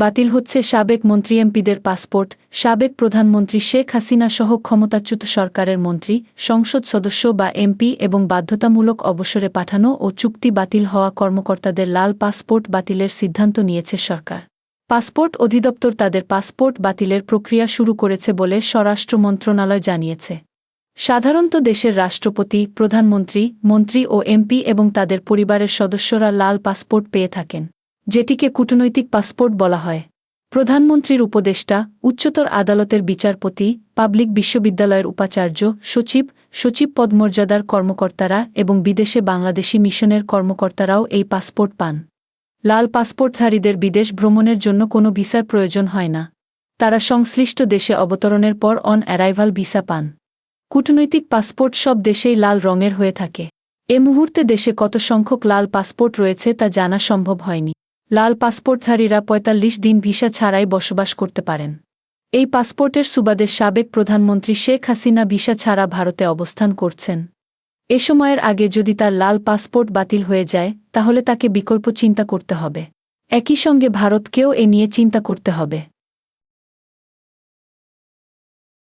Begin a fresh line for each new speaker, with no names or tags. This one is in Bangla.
বাতিল হচ্ছে সাবেক মন্ত্রী এমপিদের পাসপোর্ট। সাবেক প্রধানমন্ত্রী শেখ হাসিনা সহ ক্ষমতাচ্যুত সরকারের মন্ত্রী, সংসদ সদস্য বা এমপি এবং বাধ্যতামূলক অবসরে পাঠানো ও চুক্তি বাতিল হওয়া কর্মকর্তাদের লাল পাসপোর্ট বাতিলের সিদ্ধান্ত নিয়েছে সরকার। পাসপোর্ট অধিদপ্তর তাদের পাসপোর্ট বাতিলের প্রক্রিয়া শুরু করেছে বলে স্বরাষ্ট্র মন্ত্রণালয় জানিয়েছে। সাধারণত দেশের রাষ্ট্রপতি, প্রধানমন্ত্রী, মন্ত্রী ও এমপি এবং তাদের পরিবারের সদস্যরা লাল পাসপোর্ট পেয়ে থাকেন, যেটিকে কূটনৈতিক পাসপোর্ট বলা হয়। প্রধানমন্ত্রীর উপদেষ্টা, উচ্চতর আদালতের বিচারপতি, পাবলিক বিশ্ববিদ্যালয়ের উপাচার্য, সচিব, সচিব পদমর্যাদার কর্মকর্তারা এবং বিদেশে বাংলাদেশি মিশনের কর্মকর্তারাও এই পাসপোর্ট পান। লাল পাসপোর্টধারীদের বিদেশ ভ্রমণের জন্য কোনো ভিসার প্রয়োজন হয় না। তারা সংশ্লিষ্ট দেশে অবতরণের পর অন অ্যারাইভাল ভিসা পান। কূটনৈতিক পাসপোর্ট সব দেশেই লাল রঙের হয়ে থাকে। এ মুহূর্তে দেশে কত সংখ্যক লাল পাসপোর্ট রয়েছে তা জানা সম্ভব হয়নি। লাল পাসপোর্টধারীরা ৪৫ দিন ভিসা ছাড়াই বসবাস করতে পারেন। এই পাসপোর্টের সুবাদে সাবেক প্রধানমন্ত্রী শেখ হাসিনা ভিসা ছাড়া ভারতে অবস্থান করছেন। এ সময়ের আগে যদি তার লাল পাসপোর্ট বাতিল হয়ে যায়, তাহলে তাকে বিকল্প চিন্তা করতে হবে। একই সঙ্গে ভারতকেও এ নিয়ে চিন্তা করতে হবে।